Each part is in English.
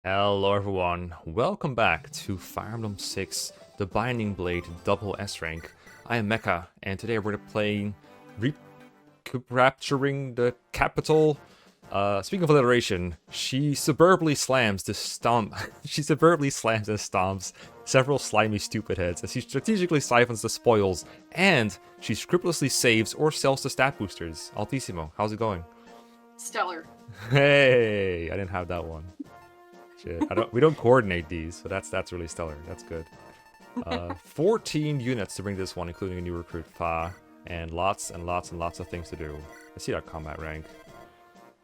Hello everyone, welcome back to Fire Emblem 6, the Binding Blade Double S Rank. I am Mecha, and today we're playing Recapturing the Capital. Speaking of alliteration, she suburbly slams and stomps several slimy stupid heads as she strategically siphons the spoils, and she scrupulously saves or sells the stat boosters. Altissimo, how's it going? Stellar. Hey, I didn't have that one. Shit. We don't coordinate these, so that's really stellar. That's good. 14 units to bring this one, including a new recruit, Fa, and lots and lots and lots of things to do. I see that combat rank.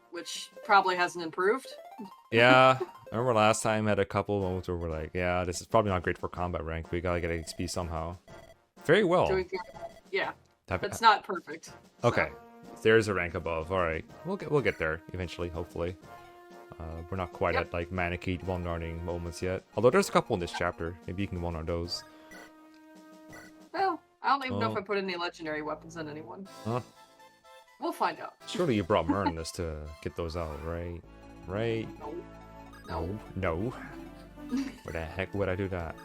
Which probably hasn't improved. Yeah, I remember last time I had a couple moments where we're like, yeah, this is probably not great for combat rank. We gotta get XP somehow. Very well. Yeah, that's not perfect. Okay, there's a rank above. All right, we'll get there eventually, hopefully. We're not quite at like Manakite one-darning moments yet. Although there's a couple in this chapter. Maybe you can one-darn those. Well, I don't even know if I put any legendary weapons in anyone. Huh? We'll find out. Surely you brought Mernus to get those out, right? Right? No. Where the heck would I do that?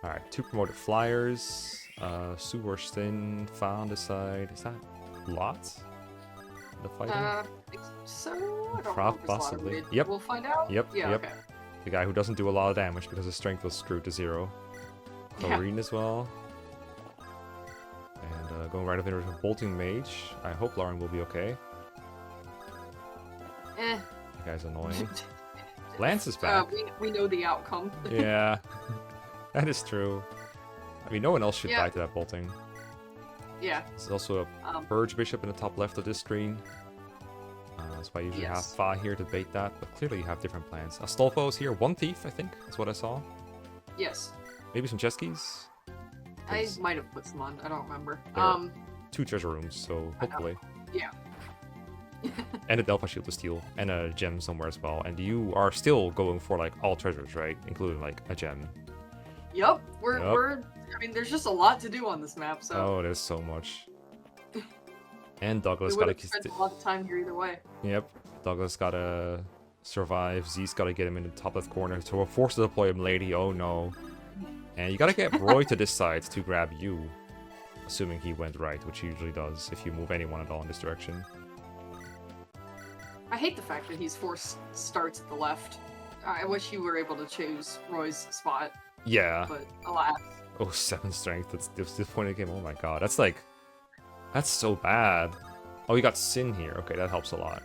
Alright, 2 promoted flyers. Suworstin found the side. Is that lots? The fighting? I think so. I don't know if Possibly. Yep. We'll find out. Yep. Yeah. Yep. Okay. The guy who doesn't do a lot of damage because his strength was screwed to 0. Chlorine as well. And going right up into a bolting mage. I hope Lauren will be okay. That guy's annoying. Lance is back. We know the outcome. Yeah, that is true. I mean, no one else should die to that bolting. Yeah. There's also a Purge Bishop in the top left of this screen. That's why I usually have Fa here to bait that, but clearly you have different plans. Astolfo is here, 1 thief, I think, is what I saw. Yes. Maybe some chest keys? I might have put some on, I don't remember. 2 treasure rooms, so hopefully. Yeah. And a Delphi shield to steal, and a gem somewhere as well. And you are still going for like all treasures, right? Including like a gem. Yep. We're I mean, there's just a lot to do on this map, so. Oh, there's so much. And Douglas gotta spend a lot of time here either way. Yep. Douglas gotta survive. Zeke's gotta get him in the top left corner. So we're forced to deploy him, lady. Oh no. And you gotta get Roy to this side to grab you. Assuming he went right, which he usually does if you move anyone at all in this direction. I hate the fact that he's forced starts at the left. I wish you were able to choose Roy's spot. Yeah. But alas. Oh, 7 strength. That's disappointing game. Oh my god. That's so bad. Oh, he got Sin here. Okay, that helps a lot.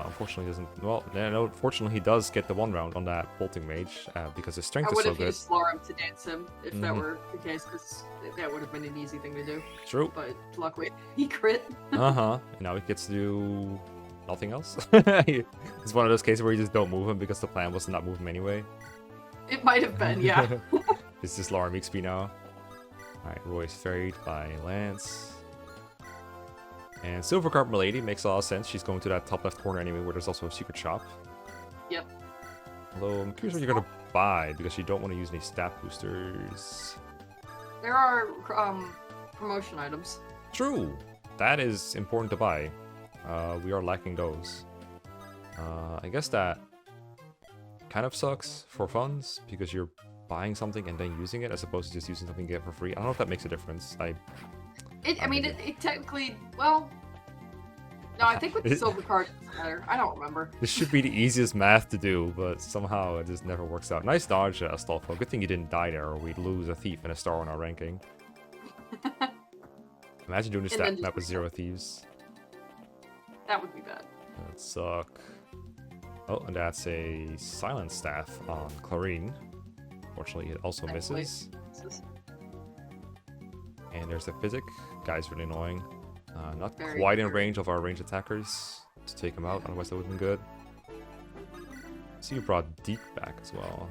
Unfortunately he doesn't... Well, no, fortunately he does get the 1 round on that bolting mage, because his strength is so good. I would have used Larum to dance him, if that were the case, because that would have been an easy thing to do. True. But luckily, he crit. And now he gets to do... nothing else. It's one of those cases where you just don't move him because the plan was to not move him anyway. It might have been, yeah. This is Laura XP now. Alright, Roy's ferried by Lance. And Silvercarp Milady makes a lot of sense. She's going to that top left corner anyway, where there's also a secret shop. Yep. Although, I'm curious what you're going to buy, because you don't want to use any stat boosters. There are promotion items. True! That is important to buy. We are lacking those. I guess that kind of sucks for funds, because you're buying something and then using it, as opposed to just using something you get for free. I don't know if that makes a difference. It technically, well, no, I think with the silver card it's better. I don't remember. This should be the easiest math to do, but somehow it just never works out. Nice dodge, Astolfo. Good thing you didn't die there, or we'd lose a thief and a star on our ranking. Imagine doing a stat map with 0 thieves. That would be bad. That'd suck. Oh, and that's a silent staff on Chlorine. Fortunately, it also misses. And there's the physic. Guy's really annoying. Not quite in range of our ranged attackers to take him out, otherwise that would have been good. So you brought Deep back as well.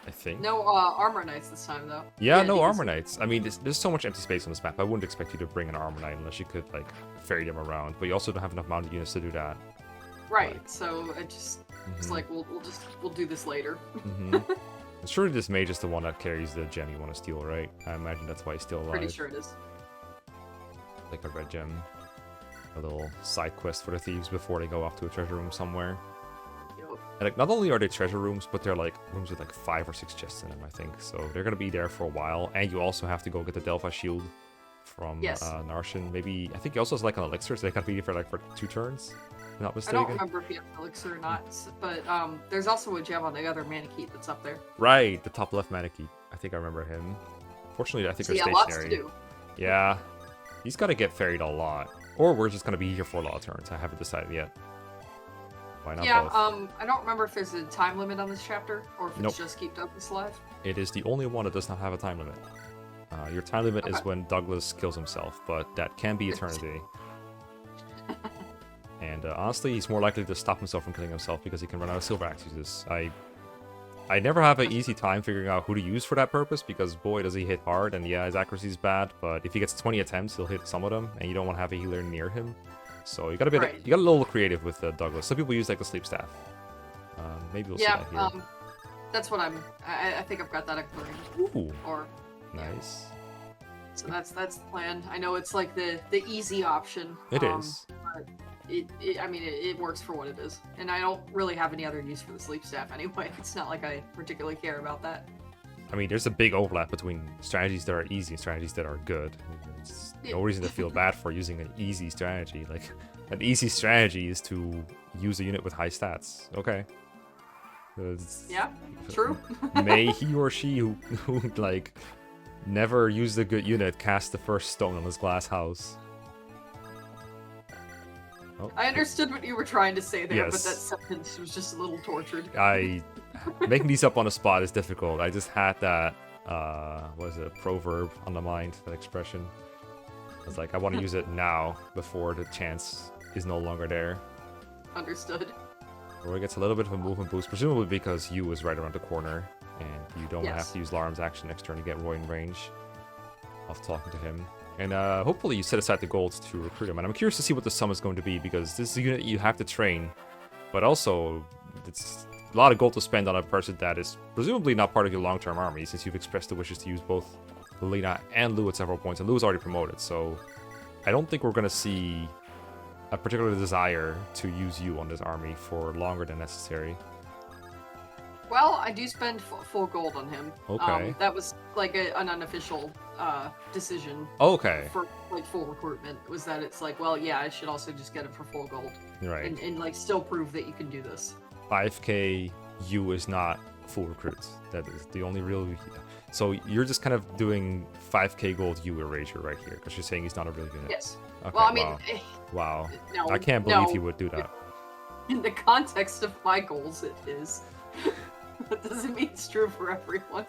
I think. No armor knights this time, though. Yeah, no armor knights. I mean, there's so much empty space on this map. I wouldn't expect you to bring an armor knight unless you could, like, ferry them around. But you also don't have enough mounted units to do that. Right, so it just... It's like, we'll do this later. Surely this mage is the one that carries the gem you want to steal, right? I imagine that's why he's still alive. Pretty sure it is. Like a red gem. A little side quest for the thieves before they go off to a treasure room somewhere. Yep. And, like, not only are they treasure rooms, but they're like rooms with like 5 or 6 chests in them, I think. So they're gonna be there for a while. And you also have to go get the Delphi shield from Narshan. Maybe I think he also has like an elixir, so they gotta be for like for 2 turns. If I'm not mistaken. I don't remember if he has an elixir or not, but there's also a gem on the other Manakete that's up there. Right, the top left Manakete. I think I remember him. Fortunately, I think they're stationary. Lots to do. Yeah, he's got to get ferried a lot, or we're just gonna be here for a lot of turns. I haven't decided yet. Why not both? I don't remember if there's a time limit on this chapter, or if it's just keep Douglas alive. It is the only one that does not have a time limit. Your time limit is when Douglas kills himself, but that can be eternity. And honestly, he's more likely to stop himself from killing himself because he can run out of silver axe uses. I never have an easy time figuring out who to use for that purpose because boy does he hit hard, and yeah, his accuracy is bad, but if he gets 20 attempts, he'll hit some of them, and you don't want to have a healer near him. So you gotta be you got a little creative with Douglas. Some people use like the sleep staff. Maybe we'll see that here. That's what I think I've got that upgraded. Ooh. Or nice. So that's the plan. I know it's like the easy option. It is. But it works for what it is, and I don't really have any other use for the sleep staff anyway. It's not like I particularly care about that. I mean, there's a big overlap between strategies that are easy and strategies that are good. There's no reason to feel bad for using an easy strategy. Like, an easy strategy is to use a unit with high stats. Okay. Yeah, true. May he or she who like never used a good unit cast the first stone on his glass house. Oh, I understood what you were trying to say there, yes. But that sentence was just a little tortured. Making these up on the spot is difficult. I just had that, what is it, proverb on the mind, that expression. I was like, I want to use it now, before the chance is no longer there. Understood. Roy gets a little bit of a movement boost, presumably because Hugh is right around the corner, and you don't have to use Laram's action next turn to get Roy in range of talking to him. And hopefully you set aside the gold to recruit him. And I'm curious to see what the sum is going to be, because this is a unit you have to train, but also it's a lot of gold to spend on a person that is presumably not part of your long-term army, since you've expressed the wishes to use both Lena and Lou at several points, and Lou is already promoted, so I don't think we're going to see a particular desire to use you on this army for longer than necessary. Well, I do spend full gold on him. Okay. That was like an unofficial decision. Okay. For like full recruitment, was that it's like, well, yeah, I should also just get it for full gold. Right. And like still prove that you can do this. 5k U is not full recruits. That is the only real. So you're just kind of doing 5k gold U erasure right here, because you're saying he's not a real unit. Yes. Okay, well, I mean, wow. No, I can't believe he would do that. In the context of my goals, it is. That doesn't mean it's true for everyone.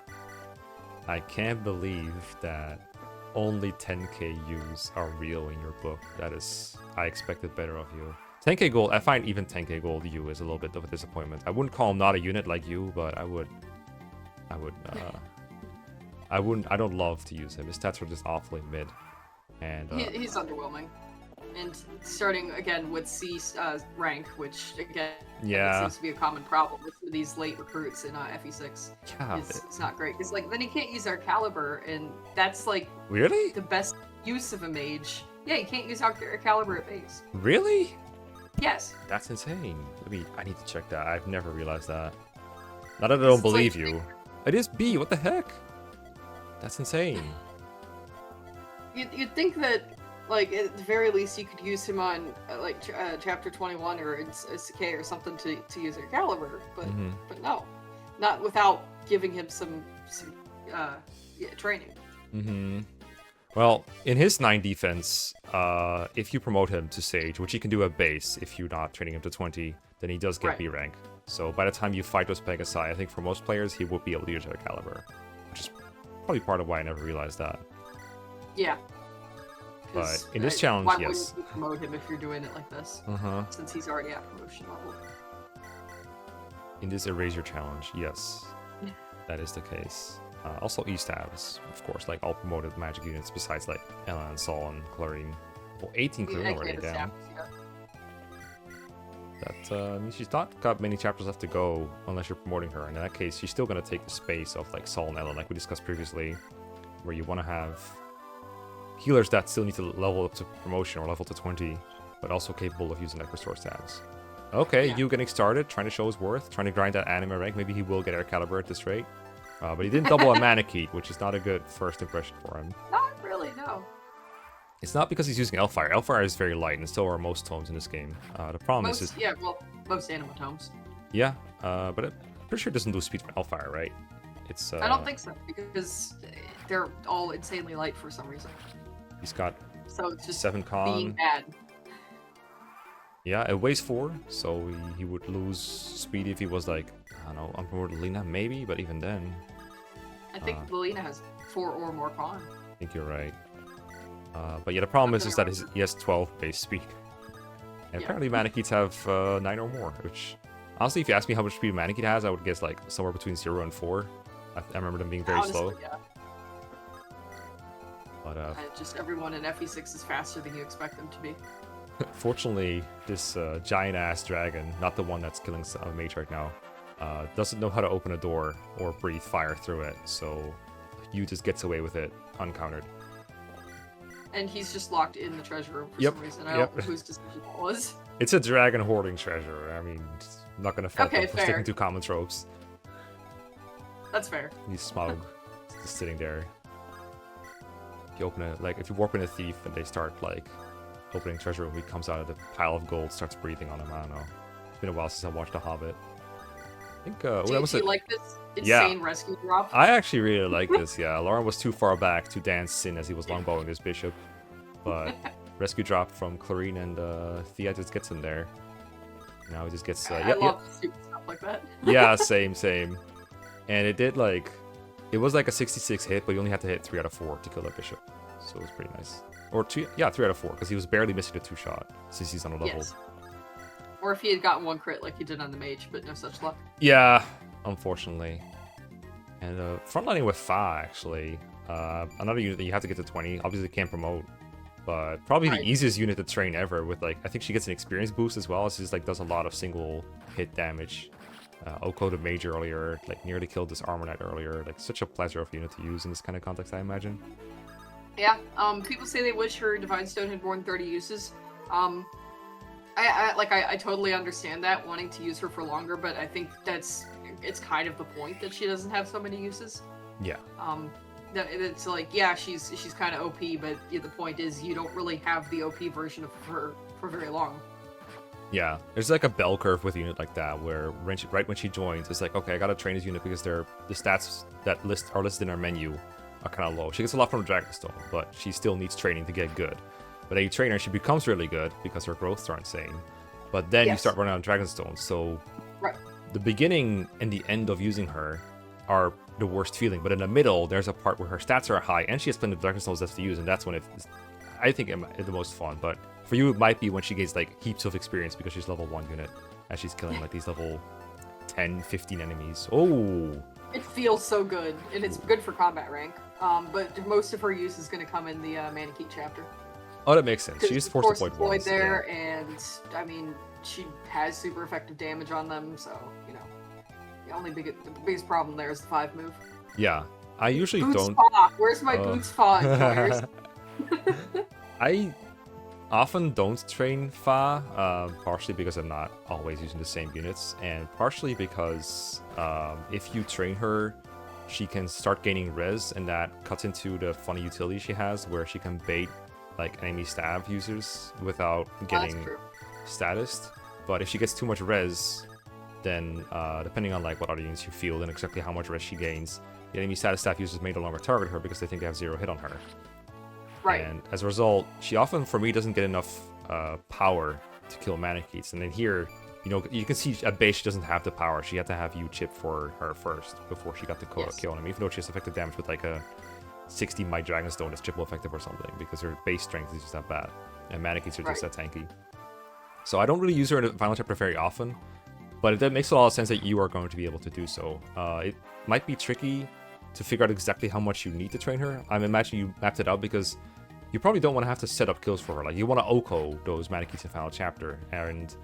I can't believe that only 10k U's are real in your book. That is, I expected better of you. 10k gold, I find even 10k gold U is a little bit of a disappointment. I wouldn't call him not a unit like you, but I don't love to use him. His stats are just awfully mid. And he's underwhelming. And starting again with C rank, which again seems to be a common problem with these late recruits in FE6. Yeah, it's not great because like then he can't use Aircalibur, and that's like really the best use of a mage. Yeah, you can't use Aircalibur at base. Really? Yes. That's insane. I need to check that. I've never realized that. Not that I don't believe you. It is B. What the heck? That's insane. You'd think that. Like, at the very least, you could use him on, Chapter 21 or SK or something to use Aircalibur, but no. Not without giving him some training. Well, in his 9 defense, if you promote him to Sage, which he can do at base if you're not training him to 20, then he does get B rank. So by the time you fight with Pegasai, I think for most players, he would be able to use Aircalibur, which is probably part of why I never realized that. Yeah. But in this challenge, why yes. Why wouldn't you promote him if you're doing it like this? Since he's already at promotion level. In this Erasure challenge, yes. That is the case. Also, E-stabs, of course, like all promoted magic units besides like Ella and Sol and Clarine. Well, 18 Clarine already down. That means she's not got many chapters left to go unless you're promoting her. And in that case, she's still going to take the space of like Sol and Ella, like we discussed previously, where you want to have healers that still need to level up to promotion or level to 20, but also capable of using like restore stabs. Okay, Yeah. Hugh getting started, trying to show his worth, trying to grind that anime rank. Maybe he will get Aircalibur at this rate. But he didn't double a Manakete, which is not a good first impression for him. Not really, no. It's not because he's using Elfire. Elfire is very light, and so are most tomes in this game. The problem is... Yeah, well, most anime tomes. Yeah, but I'm pretty sure it doesn't do speed from Elfire, right? It's. I don't think so, because they're all insanely light for some reason. He's got so it's just 7 con. being bad. Yeah, it weighs 4, so he would lose speed if he was like, I don't know, unpromoted Lena, maybe, but even then. I think Lena has 4 or more con. I think you're right. But yeah, the problem is that he has 12 base speed. And apparently Manaketes have 9 or more, which, honestly, if you ask me how much speed Manakete has, I would guess like somewhere between 0 and 4. I remember them being very slow. Yeah. But just everyone in FE6 is faster than you expect them to be. fortunately, this giant-ass dragon, not the one that's killing a mage right now, doesn't know how to open a door or breathe fire through it, so Hugh just gets away with it uncountered. And he's just locked in the treasure room for some reason. I don't know whose decision that was. It's a dragon hoarding treasure. I mean, I'm not gonna fault them for sticking to common tropes. That's fair. He's Smaug, just sitting there. If you open it, like if you warp in a thief and they start like opening treasure room, he comes out of the pile of gold, starts breathing on him. I don't know. It's been a while since I watched The Hobbit. I think. Do you like this insane rescue drop? I actually really like this. Yeah, Lauren was too far back to dance in as he was longbowing his bishop, but rescue drop from Clarine and Thea just gets him there. Now he just gets. I love stupid stuff like that. Yeah, same. And it did like, it was like a 66 hit, but you only had to hit 3 out of 4 to kill that bishop, so it was pretty nice. Or 3 out of 4, because he was barely missing a 2-shot since he's on a level. Yes. Or if he had gotten 1 crit like he did on the mage, but no such luck. Yeah, unfortunately. And frontlining with Fa, actually. Another unit that you have to get to 20. Obviously can't promote, but probably the easiest unit to train ever with, like, I think she gets an experience boost as well. She just, like, does a lot of single hit damage. Oko the mage earlier, like, nearly killed this armor knight earlier. Like, such a pleasure of unit to use in this kind of context, I imagine. Yeah, people say they wish her Divine Stone had more than 30 uses. I totally understand that, wanting to use her for longer, but I think it's kind of the point that she doesn't have so many uses. Yeah. It's like, yeah, she's kind of OP, but the point is you don't really have the OP version of her for very long. Yeah, there's like a bell curve with a unit like that, where right when she joins, it's like, okay, I gotta train this unit because the stats that are listed in our menu are kind of low. She gets a lot from Dragonstone, but she still needs training to get good. But as you train her, she becomes really good because her growths are insane. But then you start running out of Dragonstone, so the beginning and the end of using her are the worst feeling. But in the middle, there's a part where her stats are high, and she has plenty of Dragonstones left to use, and that's when it's, I think, it's the most fun. But for you, it might be when she gets like heaps of experience because she's level 1 unit, and she's killing like these level 10, 15 enemies. Oh! It feels so good, and it's good for combat rank. But most of her use is going to come in the Manakete chapter. Oh, that makes sense. She's force deployed there, and I mean, she has super effective damage on them, so the biggest problem there is the 5 move. Yeah, I usually boots don't. Fa. Where's my boots Fa? I often don't train Fa, partially because I'm not always using the same units, and partially because if you train her, she can start gaining res, and that cuts into the funny utility she has, where she can bait like enemy stab users without getting statused. But if she gets too much res, then depending on like what other units you field and exactly how much res she gains, the enemy status staff users may no longer target her because they think they have 0 hit on her. Right. And as a result, she often, for me, doesn't get enough power to kill Manaketes. And then here, you can see at base she doesn't have the power. She had to have you chip for her first before she got the kill on him, even though she has effective damage with like a 60 Might Dragonstone that's triple effective or something, because her base strength is just that bad. And Manaketes are just that tanky. So I don't really use her in the final chapter very often, but it makes a lot of sense that you are going to be able to do so. It might be tricky to figure out exactly how much you need to train her. I'm imagining you mapped it out because you probably don't want to have to set up kills for her. Like, you want to Oko those Manaketes in final chapter, and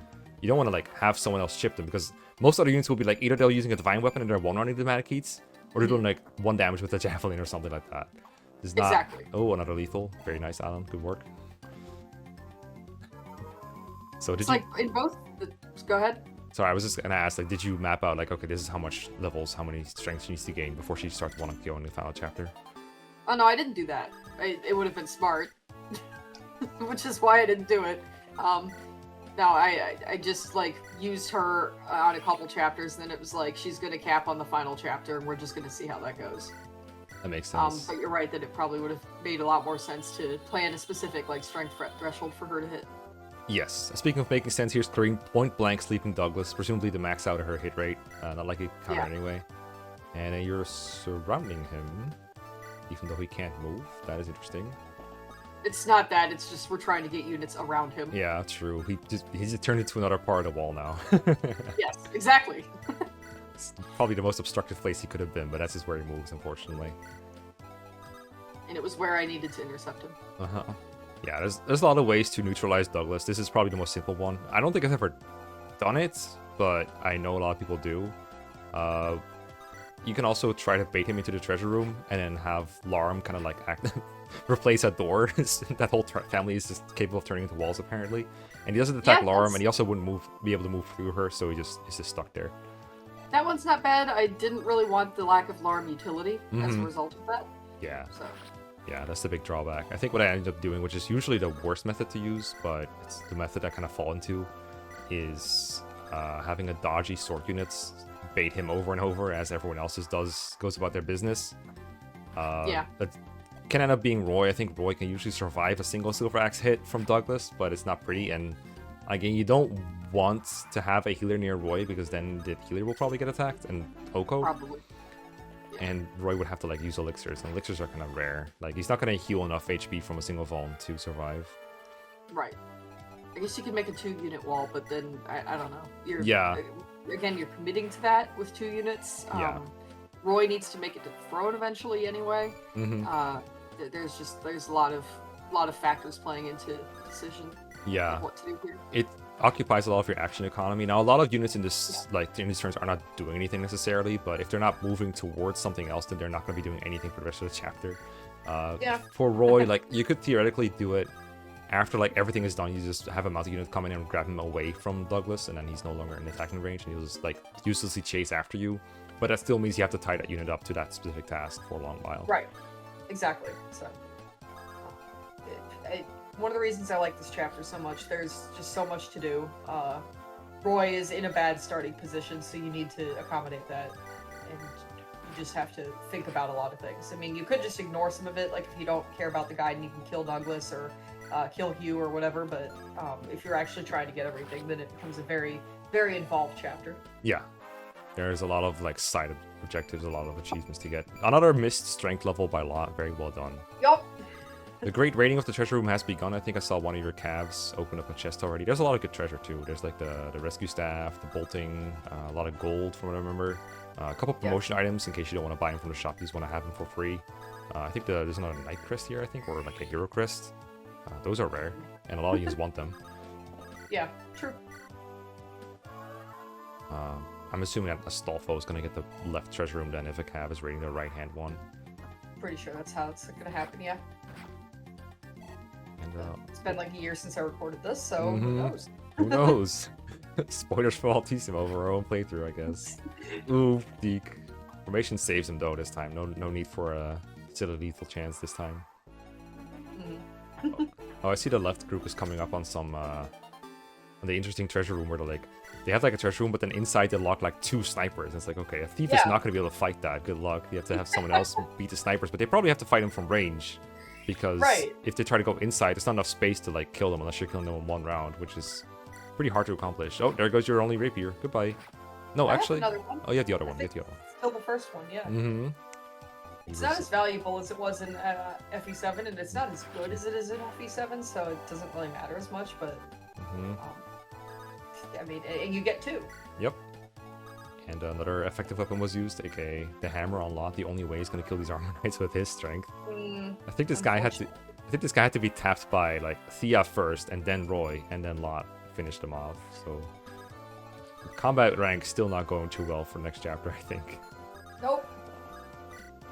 you don't want to like have someone else chip them, because most other units will be like, either they're using a divine weapon and they're one-running the Manaketes, or they're doing like 1 damage with a javelin or something like that. It's not... Exactly. Oh, another lethal. Very nice, Alan. Good work. So did It's you? like in both. Go ahead. Sorry, I was just gonna ask, like, did you map out, like, okay, this is how much levels, how many strengths she needs to gain before she starts wanting to go in the final chapter? Oh no, I didn't do that. It would have been smart, which is why I didn't do it. No, I just like used her on a couple chapters. Then it was like she's gonna cap on the final chapter, and we're just gonna see how that goes. That makes sense. But you're right that it probably would have made a lot more sense to plan a specific like strength threshold for her to hit. Yes. Speaking of making sense, here's clearing point blank sleeping Douglas, presumably to max out her hit rate. Not likely to counter anyway. And then you're surrounding him, even though he can't move. That is interesting. It's not that. It's just we're trying to get units around him. Yeah, true. He's just turned into another part of the wall now. Yes, exactly. It's probably the most obstructive place he could have been, but that's just where he moves, unfortunately. And it was where I needed to intercept him. Uh-huh. Yeah, there's a lot of ways to neutralize Douglas. This is probably the most simple one. I don't think I've ever done it, but I know a lot of people do. You can also try to bait him into the treasure room and then have Larm kind of like replace a door. That whole family is just capable of turning into walls apparently. And he doesn't attack Larm, and he also wouldn't be able to move through her, so he's just stuck there. That one's not bad. I didn't really want the lack of Larm utility as a result of that. Yeah. So. Yeah, that's the big drawback. I think what I ended up doing, which is usually the worst method to use, but it's the method I kind of fall into, is having a dodgy sword units bait him over and over as everyone else's goes about their business. That can end up being Roy. I think Roy can usually survive a single Silver Axe hit from Douglas, but it's not pretty. And again, you don't want to have a healer near Roy because then the healer will probably get attacked, and Oko. Probably. And Roy would have to like use elixirs, and elixirs are kind of rare. Like he's not going to heal enough HP from a single Vuln to survive. Right. I guess you could make a 2-unit wall, but then I don't know. Again, you're committing to that with 2 units. Roy needs to make it to the throne eventually anyway. There's a lot of factors playing into the decision. Yeah. Of what to do here. It occupies a lot of your action economy. Now, a lot of units in this, in these turns, are not doing anything necessarily, but if they're not moving towards something else, then they're not going to be doing anything for the rest of the chapter. For Roy, like, you could theoretically do it after, like, everything is done. You just have a mounted unit come in and grab him away from Douglas, and then he's no longer in attacking range, and he'll just, like, uselessly chase after you. But that still means you have to tie that unit up to that specific task for a long while. Right. Exactly. So, one of the reasons I like this chapter so much, there's just so much to do. Roy is in a bad starting position, so you need to accommodate that. And you just have to think about a lot of things. I mean, you could just ignore some of it, like if you don't care about the guide and you can kill Douglas or kill Hugh or whatever, but if you're actually trying to get everything, then it becomes a very, very involved chapter. Yeah. There's a lot of, like, side objectives, a lot of achievements to get. Another missed strength level by lot. Very well done. Yup. The great raiding of the treasure room has begun. I think I saw one of your calves open up a chest already. There's a lot of good treasure, too. There's, like, the rescue staff, the bolting, a lot of gold, from what I remember. A couple promotion items, in case you don't want to buy them from the shop. You just want to have them for free. I think there's another Knight Crest here, I think, or, like, a Hero Crest. Those are rare, and a lot of you want them. Yeah, true. I'm assuming that Astolfo is going to get the left treasure room then if a cav is raiding the right-hand one. Pretty sure that's how it's going to happen, yeah. And, it's been like a year since I recorded this, so who knows? Who knows? Spoilers for Altissimo over our own playthrough, I guess. Ooh, Deke. Formation saves him though this time. No need for a silly lethal chance this time. Oh, I see the left group is coming up on some on the interesting treasure room where they have like a treasure room, but then inside they lock like 2 snipers. And it's like, okay, a thief is not going to be able to fight that. Good luck. You have to have someone else beat the snipers, but they probably have to fight them from range. Because if they try to go inside, there's not enough space to like kill them unless you're killing them in 1 round, which is pretty hard to accomplish. Oh, there goes your only rapier. Goodbye. No, actually. Another one. Oh, you have the other one. You have the other one. Still the first one, yeah. Mm-hmm. It's not as valuable as it was in FE7, and it's not as good as it is in FE7, so it doesn't really matter as much, but... I mean, and you get 2. Yep. And another effective weapon was used, aka the hammer on Lot. The only way he's going to kill these armor knights with his strength. I think this guy had to be tapped by like Thea first, and then Roy, and then Lot finished them off. So combat rank still not going too well for next chapter, I think. Nope.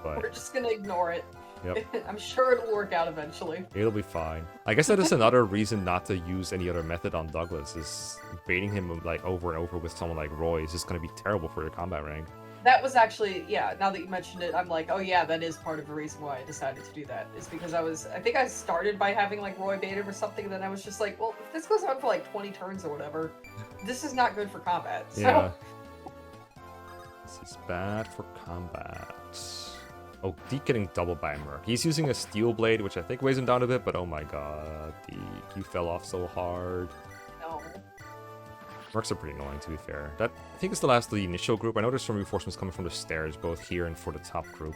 But we're just gonna ignore it. Yep. I'm sure it'll work out eventually. It'll be fine. I guess that is another reason not to use any other method on Douglas, is baiting him like over and over with someone like Roy is just going to be terrible for your combat rank. That was actually, yeah, now that you mentioned it, I'm like, oh yeah, that is part of the reason why I decided to do that. Is because I think I started by having like Roy bait him or something, and then I was just like, well, if this goes on for like 20 turns or whatever, this is not good for combat. So. Yeah. This is bad for combat. Oh, Deke getting double by Merc. He's using a steel blade, which I think weighs him down a bit, but oh my god, Deke, you fell off so hard. No. Mercs are pretty annoying, to be fair. That I think it's the last of the initial group. I know there's some reinforcements coming from the stairs, both here and for the top group.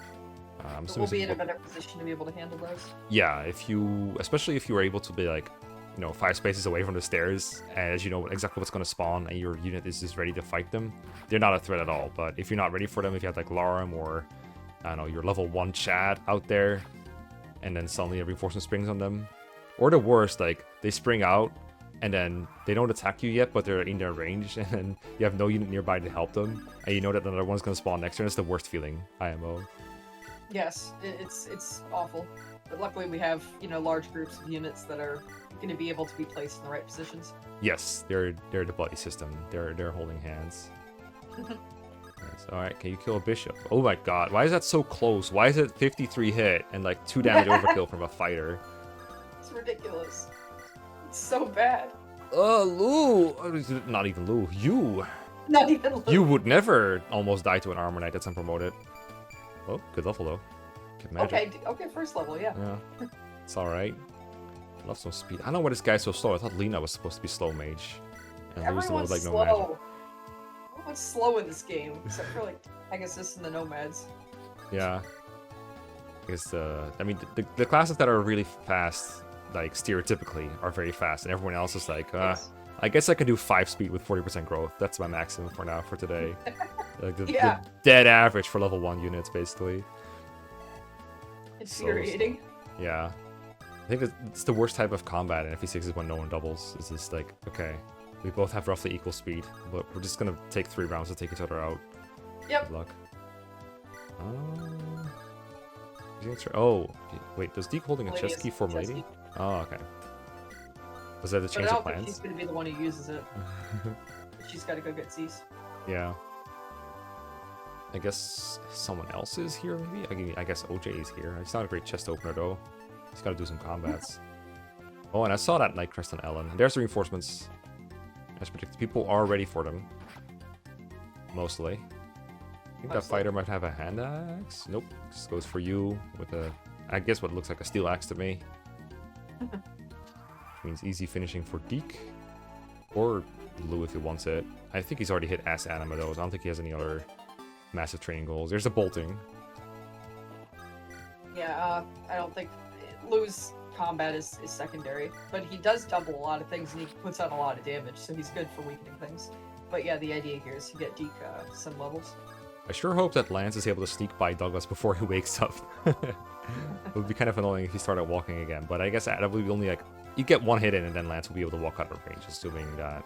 We'll be in a better position to be able to handle those. Yeah, especially if you were able to be like, 5 spaces away from the stairs, as you know exactly what's going to spawn, and your unit is just ready to fight them. They're not a threat at all. But if you're not ready for them, if you have like Larum or I don't know, your level 1 Chad out there, and then suddenly a reinforcement springs on them, or the worst, like they spring out and then they don't attack you yet, but they're in their range, and then you have no unit nearby to help them, and you know that another one's going to spawn next turn. It's the worst feeling, IMO. Yes, it's awful. But luckily we have, large groups of units that are going to be able to be placed in the right positions. Yes, they're the buddy system. They're holding hands. Alright, can you kill a bishop? Oh my god, why is that so close? Why is it 53 hit and like 2 damage overkill from a fighter? It's ridiculous. It's so bad. Lou! Not even Lou. You! Not even Lou. You would never almost die to an armor knight that's unpromoted. Oh, good level though. Good magic. Okay, first level, yeah. Yeah. It's alright. Love some speed. I don't know why this guy's so slow. I thought Lena was supposed to be slow mage. And Lou's the one with like no magic. Everyone's slow in this game, except for like Pegasus and the Nomads. Yeah. I guess the classes that are really fast, like stereotypically, are very fast, and everyone else is like, Yes. I guess I can do 5 speed with 40% growth. That's my maximum for now, for today. Like the Yeah. dead average for level 1 units, basically. Infuriating. Yeah. I think it's the worst type of combat in FE6 is when no one doubles. It's just like, okay, we both have roughly equal speed, but we're just gonna take 3 rounds to take each other out. Yep. Good luck. Oh, wait, does Deke holding a chest key for Lady? Oh, okay. Was that a change of But I don't think plans? she's gonna be the one who uses it. She's gotta go get Cease. Yeah. I guess someone else is here, maybe? I guess OJ is here. It's not a great chest opener, though. He's gotta do some combats. Oh, and I saw that Night Crest on Ellen. There's the reinforcements. As predicted, people are ready for them. Mostly. I think that fighter might have a hand axe. Nope. Just goes for you with a, I guess what looks like a steel axe to me. Means easy finishing for Deke. Or Lou if he wants it. I think he's already hit ass anima though. I don't think he has any other massive training goals. There's the bolting. Yeah, I don't think Lou's combat is secondary, but he does double a lot of things and he puts out a lot of damage, so he's good for weakening things. But yeah, the idea here is to get Deke some levels. I sure hope that Lance is able to sneak by Douglas before he wakes up. It would be kind of annoying if he started walking again, but I guess that would be only like, you get 1 hit in and then Lance will be able to walk out of range, assuming that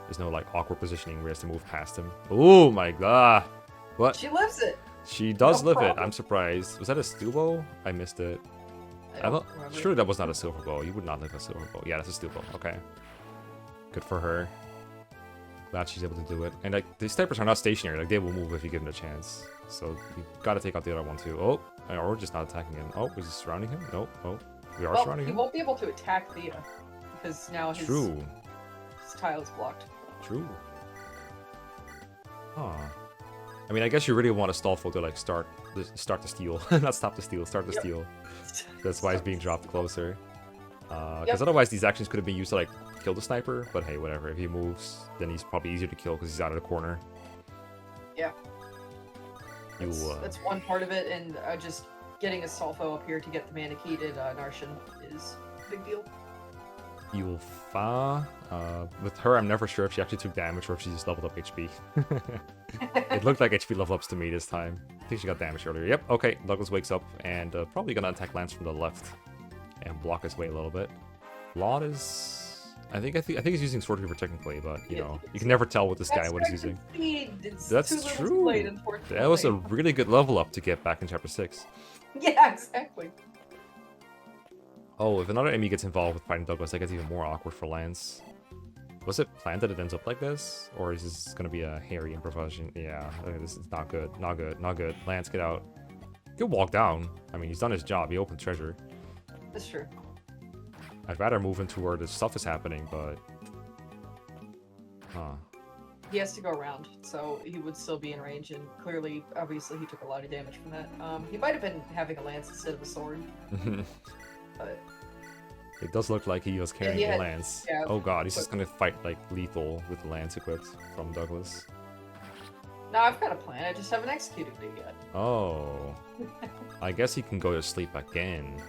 there's no like awkward positioning where he has to move past him. Oh my god! What? She lives it! She does No live it, problem. I'm surprised. Was that a steel bow? I missed it. I don't remember. Surely that was not a silver bow. You would not live a silver bow. Yeah, that's a steel bow. Okay. Good for her. Glad she's able to do it. And like, these snipers are not stationary. Like, they will move if you give them a chance. So you gotta take out the other one too. Oh, or we're just not attacking him. Oh, we're just surrounding him? No. Oh, we are surrounding He him? won't be able to attack Thea, because now his tile is blocked. True. Huh. I mean, I guess you really want a stall foe to like start the steal. Not stop the steal, start the steal. That's why it's being dropped closer. Because otherwise these actions could have been used to like kill the sniper, but hey, whatever. If he moves, then he's probably easier to kill because he's out of the corner. Yeah. That's one part of it, and just getting a Solfo up here to get the mana key to Narshan is a big deal. Yulfa. With her, I'm never sure if she actually took damage or if she just leveled up HP. It looked like HP level ups to me this time. I think she got damage earlier. Yep, okay. Douglas wakes up and probably gonna attack Lance from the left and block his way a little bit. Laud is... I think he's using Sword Reaver technically, but you know, you can never tell with this guy what he's using. That's true. That was a really good level up to get back in Chapter 6. Yeah, exactly. Oh, if another enemy gets involved with fighting Douglas, that gets even more awkward for Lance. Was it planned that it ends up like this? Or is this gonna be a hairy improvisation? Yeah, this is not good. Not good. Not good. Lance, get out. He'll walk down. I mean, he's done his job. He opened treasure. That's true. I'd rather move into where this stuff is happening, but... Huh. He has to go around, so he would still be in range, and clearly, obviously, he took a lot of damage from that. He might have been having a lance instead of a sword. But... It does look like he was carrying a lance. Yeah, oh god, he's just gonna fight like lethal with the lance equipped from Douglas. No, I've got a plan, I just haven't executed it yet. Oh. I guess he can go to sleep again.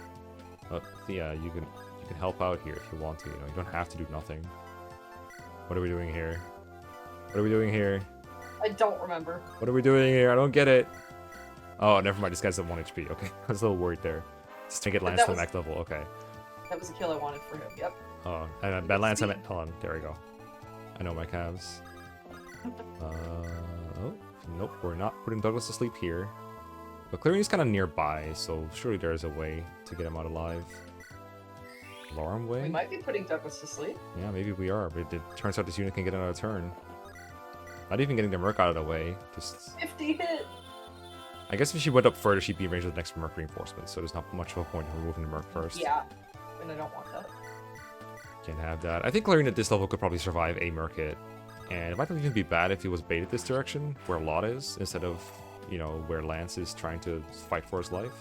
Yeah, you can help out here if you want to, you know, you don't have to do nothing. What are we doing here? What are we doing here? I don't remember. What are we doing here? I don't get it. Oh, never mind, this guy's at 1 HP, okay. I was a little worried there. Just to get Lance to max level, okay. That was a kill I wanted for him, yep. Oh, and bad Lance, I meant, hold on, there we go. I know my calves. Oh, nope, we're not putting Douglas to sleep here. But clearly he's kind of nearby, so surely there's a way to get him out alive. Alarm way? We might be putting Douglas to sleep. Yeah, maybe we are, but it turns out this unit can get another turn. Not even getting the Merc out of the way, just... 50 hit! I guess if she went up further, she'd be in range of the next Merc reinforcement, so there's not much of a point in removing the Merc first. Yeah, and I don't want that. Can't have that. I think Clarion at this level could probably survive a Merc hit. And it might not even be bad if he was baited this direction, where Lot is, instead of, you know, where Lance is trying to fight for his life.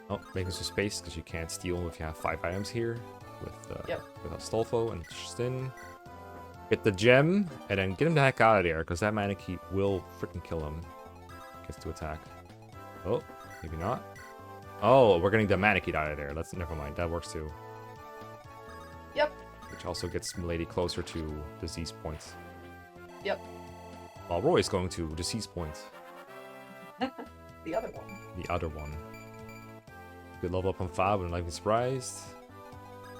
Oh, making some space, because you can't steal if you have 5 items here. With Astolfo and Stin. Get the gem, and then get him the heck out of there, because that mana keep will freaking kill him. Gets to attack. Oh, maybe not. Oh, we're getting the mana key out of there. Never mind, that works too. Yep. Which also gets Milady closer to disease points. Yep. While Roy's going to disease points. The other one. The other one. Good level up on 5, and I'm not even surprised.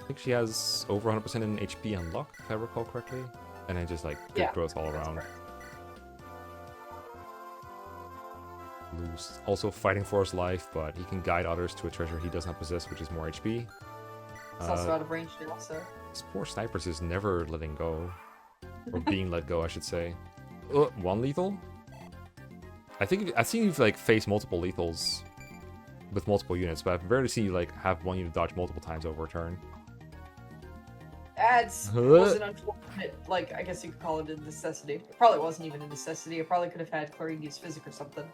I think she has over 100% in HP unlock, if I recall correctly. And then just like good growth all around. Lou's also fighting for his life, but he can guide others to a treasure he does not possess, which is more HP. It's also out of range now, so. This poor snipers is never letting go. Or being let go, I should say. One lethal? I've seen you like face multiple lethals with multiple units, but I've rarely seen you like have one unit dodge multiple times over a turn. Ads was an unfortunate, like, I guess you could call it a necessity. It probably wasn't even a necessity. I probably could have had Clarion use Physic or something.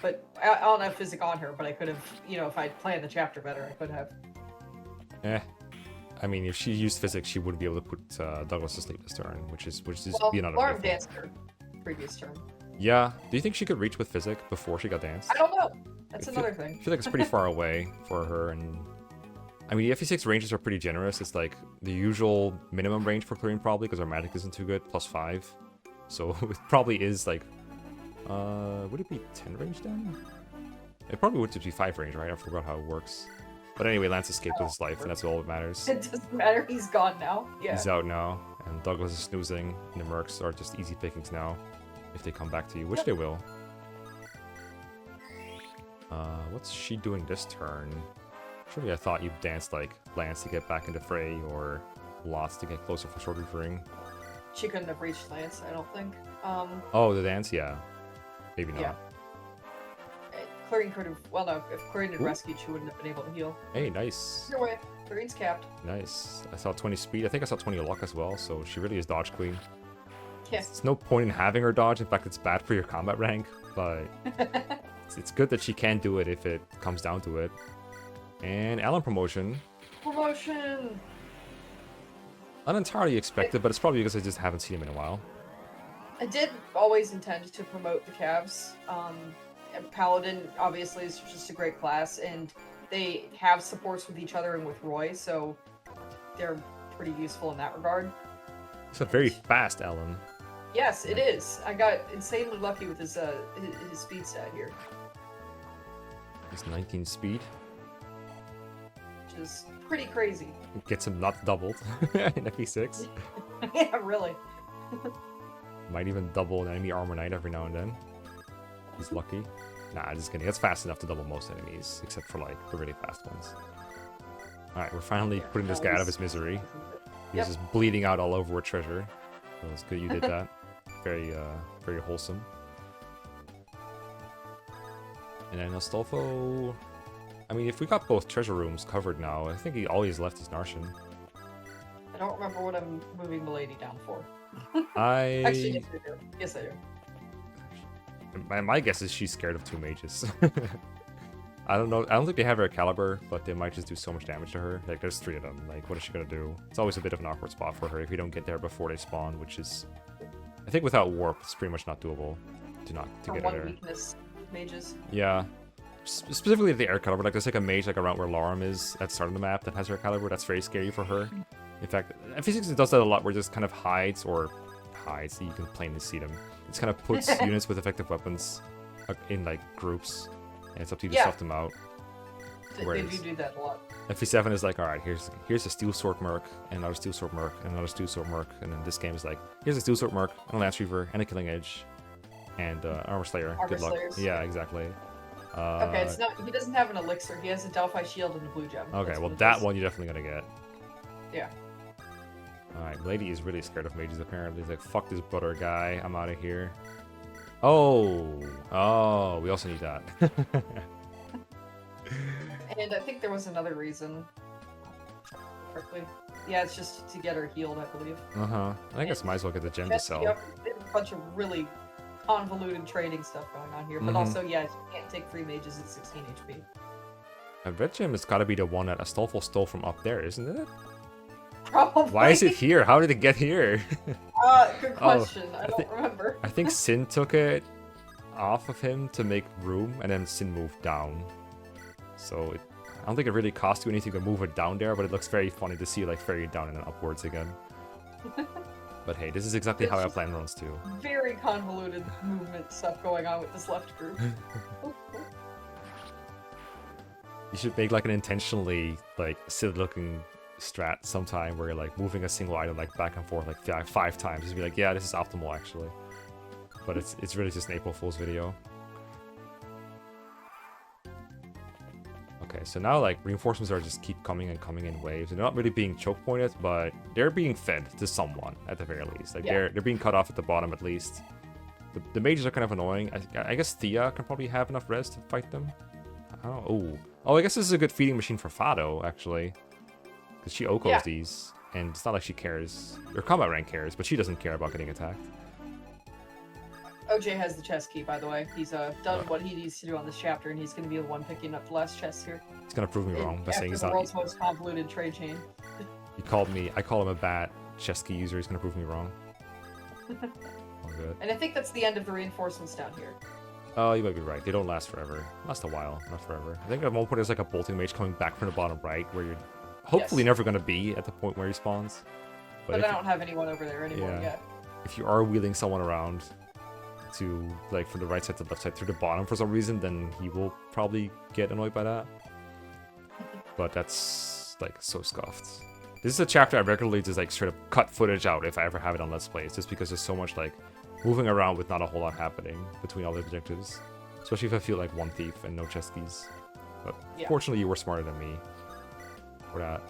But I don't have Physic on her, but I could have, you know, if I'd planned the chapter better, I could have. I mean, if she used Physic, she wouldn't be able to put Douglas to sleep this turn, which is another Alarm danced her previous turn. Yeah. Do you think she could reach with Physic before she got danced? I don't know. That's another thing. I feel like it's pretty far away for her, and I mean, the FE6 ranges are pretty generous. It's like the usual minimum range for Clarion probably, because our magic isn't too good, +5. So it probably is like, would it be 10 range then? It probably would just be 5 range, right? I forgot how it works. But anyway, Lance escaped with his life, and that's all that matters. It doesn't matter, he's gone now. Yeah. He's out now, and Douglas is snoozing, and the Mercs are just easy pickings now, if they come back to you, which they will. What's she doing this turn? Surely I thought you'd dance like Lance to get back into fray, or Lots to get closer for short referring. She couldn't have reached Lance, I don't think. Oh, the dance? Yeah. Maybe not. Yeah. Clarion could have, well no, if Clarion had rescued, she wouldn't have been able to heal. Hey, nice. Either way, Clarion's capped. Nice. I saw 20 speed. I think I saw 20 luck as well, so she really is dodge queen. Yes. There's no point in having her dodge. In fact, it's bad for your combat rank, but it's good that she can do it if it comes down to it. And Alan promotion. Promotion! Not entirely expected, but it's probably because I just haven't seen him in a while. I did always intend to promote the Cavs. Paladin, obviously, is just a great class, and they have supports with each other and with Roy, so they're pretty useful in that regard. It's a very fast Alan. Yes, it is. I got insanely lucky with his speed stat here. He's 19 speed. Which is pretty crazy. It gets him not doubled in FE6. Yeah, really. Might even double an enemy armor knight every now and then. He's lucky. Nah, just kidding. That's fast enough to double most enemies, except for like the really fast ones. Alright, we're finally putting this guy out of his misery. He was just bleeding out all over with treasure. So it's good you did that. Very wholesome. And then Astolfo... I mean, if we got both treasure rooms covered now, I think he always left his Narshan. I don't remember what I'm moving Milady down for. Actually, yes, I do. Yes, I do. My guess is she's scared of 2 mages. I don't know. I don't think they have Aircalibur, but they might just do so much damage to her. Like, there's 3 of them. Like, what is she gonna do? It's always a bit of an awkward spot for her if you don't get there before they spawn, which is... I think without warp, it's pretty much not doable to get her there. Weakness mages. Yeah. Specifically the Aircalibur. Like, there's like a mage like around where Laurum is at the start of the map that has Aircalibur. That's very scary for her. In fact, FE6 does that a lot where it just kind of hides, so you can plainly see them. It kind of puts units with effective weapons in like groups, and it's up to you to stuff them out. They do do that a lot. FE7 is like, alright, here's a Steel Sword Merc, and another Steel Sword Merc, and another Steel Sword Merc, and then this game is like, here's a Steel Sword Merc, and a Lance Reaver, and a Killing Edge, and Armor Slayer. Good luck. Slayers. Yeah, exactly. Okay, it's not. He doesn't have an elixir. He has a Delphi shield and a blue gem. Okay, well that one you're definitely gonna get. Yeah. Alright, Lady is really scared of mages apparently. He's like, fuck this butter guy, I'm out of here. Oh, we also need that. And I think there was another reason. Correctly. Yeah, it's just to get her healed, I believe. I guess might as well get the gem to sell. There's a bunch of really convoluted trading stuff going on here, but also, yeah, you can't take 3 mages at 16 HP. A red gem has got to be the one that Astolfo stole from up there, isn't it? Probably. Why is it here? How did it get here? Good question. I don't remember. I think Sin took it off of him to make room, and then Sin moved down. So I don't think it really cost you anything to move it down there, but it looks very funny to see it like ferry down and then upwards again. But hey, this is exactly how our plan runs too. Very convoluted movement stuff going on with this left group. You should make like an intentionally like silly looking strat sometime where you're like moving a single item like back and forth like 5 times. Just be like, yeah, this is optimal actually. But it's really just an April Fool's video. Okay, so now like reinforcements are just keep coming and coming in waves. They're not really being choke pointed, but they're being fed to someone at the very least. Like they're being cut off at the bottom at least. The mages are kind of annoying. I guess Thea can probably have enough res to fight them. I don't know. Oh, I guess this is a good feeding machine for Fado actually, because she Okos these, and it's not like she cares. Her combat rank cares, but she doesn't care about getting attacked. OJ has the chest key, by the way. He's done what he needs to do on this chapter, and he's going to be the one picking up the last chest here. He's gonna prove me wrong by saying he's not. The world's most convoluted trade chain. I call him a bad chest key user. He's gonna prove me wrong. All good. And I think that's the end of the reinforcements down here. Oh, you might be right. They don't last forever. Last a while, not forever. I think at one point there's like a bolting mage coming back from the bottom right, where you're hopefully never gonna be at the point where he spawns. But I don't have anyone over there anymore yet. If you are wheeling someone around to like from the right side to the left side through the bottom for some reason, then he will probably get annoyed by that. But that's like so scuffed. This is a chapter I regularly just like straight up cut footage out if I ever have it on Let's Plays, just because there's so much like moving around with not a whole lot happening between all the objectives. Especially if I feel like one thief and no chest keys. But fortunately you were smarter than me for that.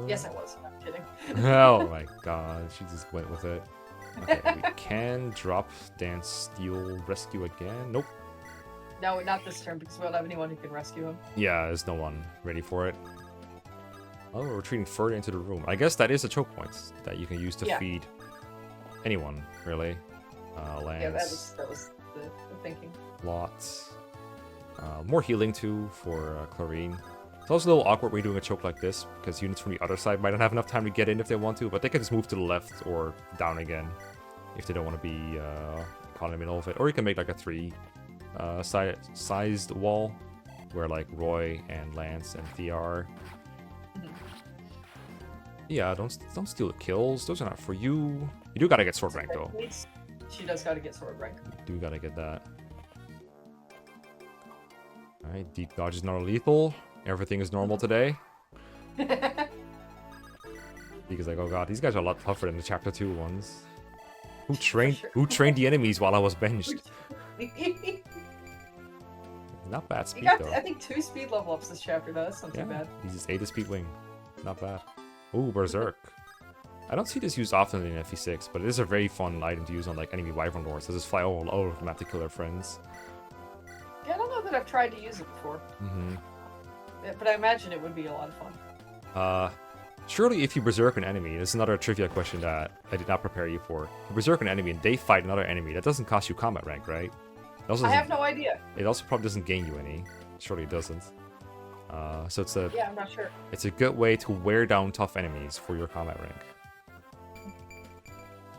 Yes, I was. I'm kidding. Oh my god, she just went with it. Okay, we can drop Dance Steel Rescue again. Nope. No, not this turn, because we don't have anyone who can rescue him. Yeah, there's no one ready for it. Oh, we're retreating further into the room. I guess that is a choke point that you can use to feed anyone, really. Lance. Yeah, that was the thinking. Lots. More healing, too, for Clarine. It's also a little awkward when you're doing a choke like this, because units from the other side might not have enough time to get in if they want to, but they can just move to the left or down again if they don't want to be caught in the middle of it. Or you can make like a 3 sized wall where like Roy and Lance and Thea are. Yeah, don't steal the kills. Those are not for you. You do gotta get sword rank though. She does gotta get sword rank. You do gotta get that. Alright, deep dodge is not lethal. Everything is normal today. Because like, oh god, these guys are a lot tougher than the chapter 2 ones. Who trained the enemies while I was benched? Not bad You speed got, though. I think, 2 speed level ups this chapter, though. That's not too bad. He's just 8 speed wing. Not bad. Ooh, Berserk. I don't see this used often in FE6, but it is a very fun item to use on like enemy wyvern lords. They just fly all over the map to kill their friends. Yeah, I don't know that I've tried to use it before. Yeah, but I imagine it would be a lot of fun. Surely if you berserk an enemy, this is another trivia question that I did not prepare you for. If you berserk an enemy and they fight another enemy, that doesn't cost you combat rank, right? It also I doesn't- have no idea. It also probably doesn't gain you any. Surely it doesn't. So it's a Yeah, I'm not sure. it's a good way to wear down tough enemies for your combat rank.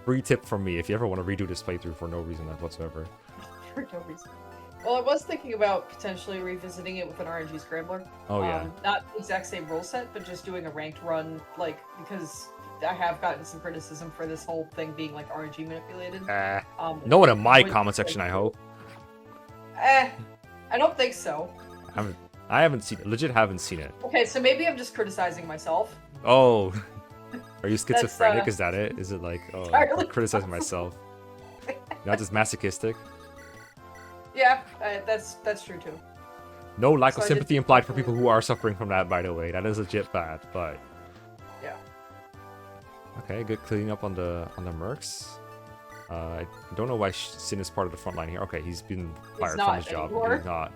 Free tip from me if you ever want to redo this playthrough for no reason whatsoever. For no reason. Well, I was thinking about potentially revisiting it with an RNG Scrambler. Oh yeah. Not the exact same rule set, but just doing a ranked run, like, because I have gotten some criticism for this whole thing being, like, RNG manipulated. No one in my would- comment section, I hope. I don't think so. I haven't seen it. Legit haven't seen it. Okay, so maybe I'm just criticizing myself. Oh. Are you schizophrenic? Is that it? Is it like, oh, entirely I'm criticizing myself? Not just masochistic? Yeah, that's true too. No lack So of I sympathy did- implied for people who are suffering from that, by the way. That is legit bad, but... Yeah. Okay, good cleaning up on the mercs. I don't know why Sin is part of the front line here. Okay, he's been fired from not his job. anymore. He's not.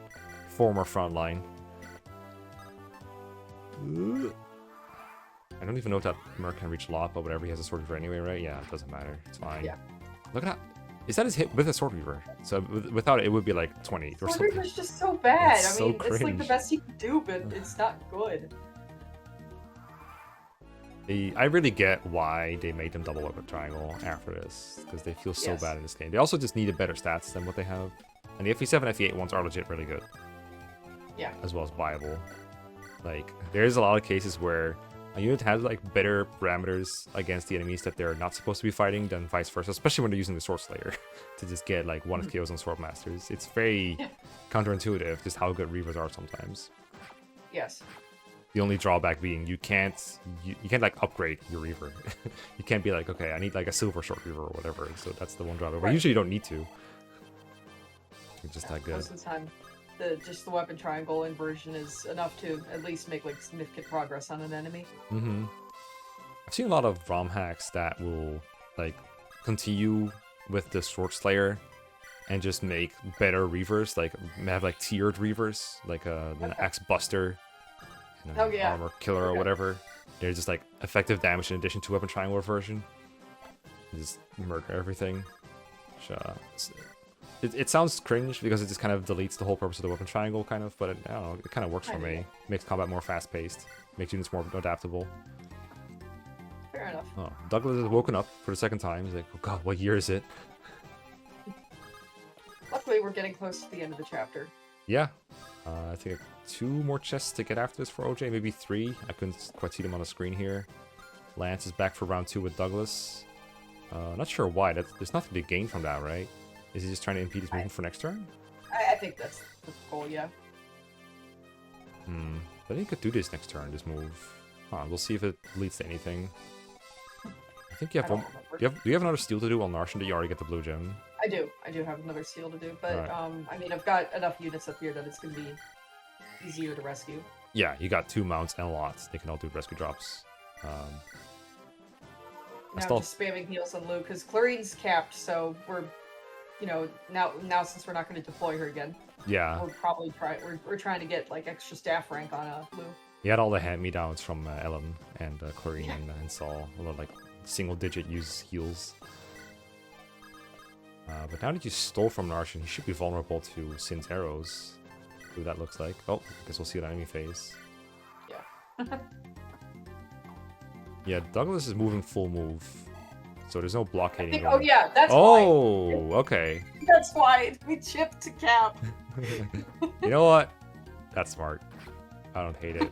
Former front line. I don't even know if that merc can reach lot, but whatever, he has a sword weaver anyway, right? Yeah, it doesn't matter. It's fine. Yeah. Look at that. Is that his hit with a sword weaver? So without it, it would be like 20 or Sword something. Reaper's just so bad. It's I so mean, it's like the cringe. best you can do, but it's not good. I really get why they made them double weapon triangle after this, because they feel so Yes. bad in this game. They also just needed better stats than what they have. And the FE7 FE8 ones are legit really good. Yeah. As well as viable. Like, there's a lot of cases where a unit has like better parameters against the enemies that they're not supposed to be fighting than vice versa, especially when they're using the Sword Slayer to just get like one KOs on Sword Masters. It's very counterintuitive just how good Reavers are sometimes. Yes. The only drawback being you can't like upgrade your Reaver. You can't be like, okay, I need like a silver short Reaver or whatever. So that's the one drawback. But Right. usually you don't need to. It's just that good. Most of the time, just the weapon triangle inversion is enough to at least make like significant progress on an enemy. Mm-hmm. I've seen a lot of ROM hacks that will like continue with the Sword Slayer and just make better Reavers, like have like tiered Reavers, like an Axe Buster, and an Armor Killer or whatever. They're just like effective damage in addition to weapon triangle version. Just murder everything. Which, it sounds cringe because it just kind of deletes the whole purpose of the weapon triangle, kind of, but I don't know, it kind of works for me. Makes combat more fast-paced, makes units more adaptable. Fair enough. Oh, Douglas has woken up for the second time. He's like, oh god, what year is it? Luckily, we're getting close to the end of the chapter. Yeah. I think 2 more chests to get after this for OJ, maybe 3. I couldn't quite see them on the screen here. Lance is back for round 2 with Douglas. Not sure why. There's nothing to gain from that, right? Is he just trying to impede his movement for next turn? I think that's the goal, yeah. But he could do this next turn, this move. We'll see if it leads to anything. I think you have one. Do you have another steal to do on Narshan? Did you already get the blue gem? I do have another seal to do, but Right. I mean, I've got enough units up here that it's gonna be easier to rescue. Yeah, you got 2 mounts and lots. They can all do rescue drops. Now still- just spamming heals on Lou because Clarine's capped, so we're, now since we're not going to deploy her again, Yeah, we're probably we're trying to get like extra staff rank on Lou. he had all the hand-me-downs from Ellen and Clarine and Saul. A lot of like single-digit use heals. But now that you stole from Narshan, he should be vulnerable to Sin's arrows. See what that looks like. Oh, I guess we'll see it on enemy phase. Yeah. Yeah, Douglas is moving full move, so there's no blockading. Oh yeah, that's why. Oh, okay. That's why we chipped to cap. You know what? That's smart. I don't hate it.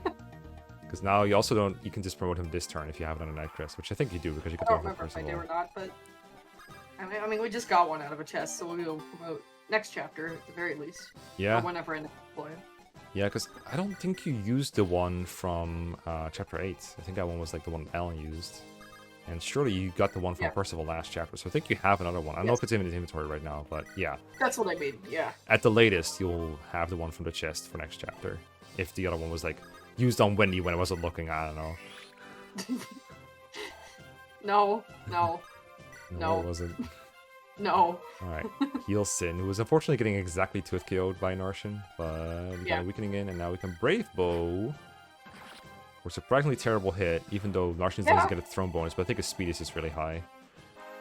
Because now you also don't. You can just promote him this turn if you have it on a night crest, which I think you do because you I can do don't it remember if first I of did all. or not, but I mean, we just got one out of a chest, so we'll promote next chapter at the very least. Yeah. Or whenever I deploy it. Yeah, because I don't think you used the one from Chapter 8. I think that one was like the one Alan used. And surely you got the one from Yeah. Percival last chapter, so I think you have another one. I don't know if it's in his inventory right now, but yeah. That's what I mean, yeah. At the latest, you'll have the one from the chest for next chapter. If the other one was, like, used on Wendy when I wasn't looking, I don't know. No. No, it wasn't. No. Alright, Heal Sin, who was unfortunately getting exactly tooth killed by Narshan, but we got Yeah. a weakening in, and now we can Brave Bow. We're surprisingly terrible hit, even though Narshan doesn't get a thrown bonus, but I think his speed is just really high.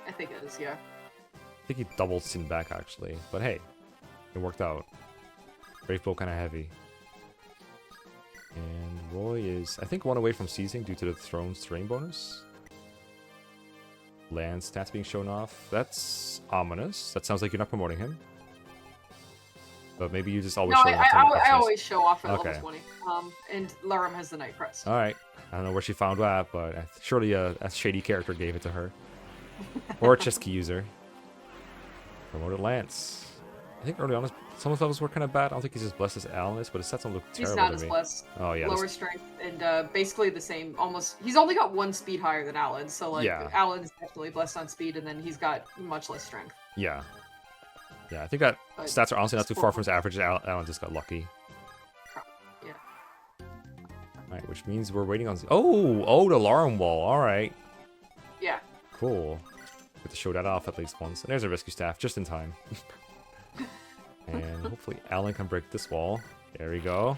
I think it is, yeah. I think he doubled Sin back, actually. But hey, it worked out. Brave Bow kind of heavy. And Roy is, I think, one away from seizing due to the thrown strain bonus. Land stats being shown off. That's ominous. That sounds like you're not promoting him. But maybe you just always No, show off. I always show off at Okay. level 20. And Laram has the Night Crest. Alright. I don't know where she found that, but surely a shady character gave it to her. Or a chess key user. Promoted Lance. I think early on, some of those levels were kind of bad. I don't think he's as blessed as Alan is, but his stats don't look He's terrible not to as me. blessed. Oh, yeah. Lower strength and basically the same. Almost. He's only got 1 speed higher than Alan, so like Yeah. Alan's definitely blessed on speed, and then he's got much less strength. Yeah. Yeah, I think that But stats are honestly not it's too far from his horrible. average. Alan just got lucky. Yeah. Alright, which means we're waiting on... Oh, the alarm wall. Alright. Yeah. Cool. Get to show that off at least once. And there's a rescue staff, just in time. And hopefully Alan can break this wall. There we go.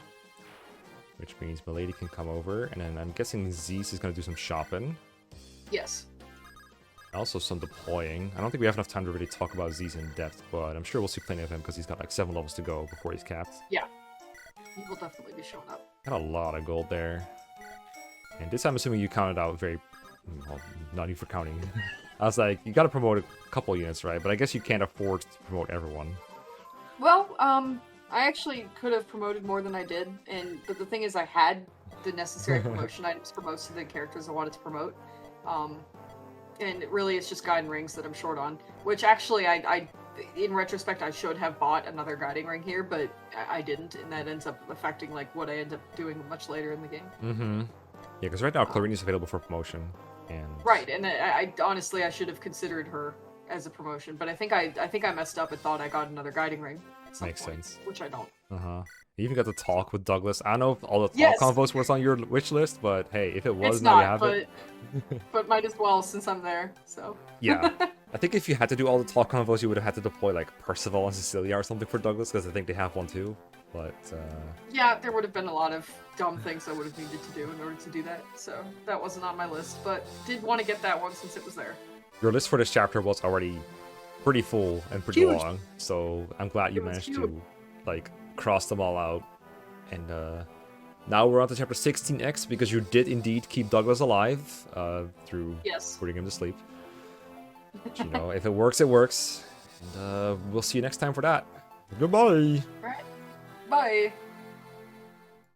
Which means Milady can come over. And then I'm guessing Zeus is going to do some shopping. Yes. Also some deploying. I don't think we have enough time to really talk about Zeus in depth, but I'm sure we'll see plenty of him because he's got like 7 levels to go before he's capped. He will definitely be showing up. Got a lot of gold there. And this I'm assuming you counted out very... Well, not even for counting. I was like, you gotta promote a couple units, right? But I guess you can't afford to promote everyone. Well, I actually could have promoted more than I did, but the thing is, I had the necessary promotion items for most of the characters I wanted to promote. And really, it's just guiding rings that I'm short on. Which actually, I in retrospect, I should have bought another guiding ring here, but I didn't, and that ends up affecting like what I end up doing much later in the game. Mm-hmm. Yeah, because right now Clarine is available for promotion, and Right, and I honestly I should have considered her as a promotion, but I think I messed up and thought I got another guiding ring at some Makes point, sense. which I don't. You even got to talk with Douglas. I don't know if all the talk Yes. convos was on your wish list, but hey, if it was, It's now you not, have it. but might as well since I'm there. So Yeah. I think if you had to do all the talk convos, you would have had to deploy like Percival and Cecilia or something for Douglas, because I think they have one too. But yeah, there would have been a lot of dumb things I would have needed to do in order to do that. So that wasn't on my list, but did want to get that one since it was there. your list for this chapter was already pretty full and pretty Huge. long, so I'm glad you It was managed huge. to like cross them all out. And now we're on to chapter 16X, because you did indeed keep Douglas alive through Yes. putting him to sleep. But, you know, if it works, it works. And we'll see you next time for that. Goodbye! Right. Bye.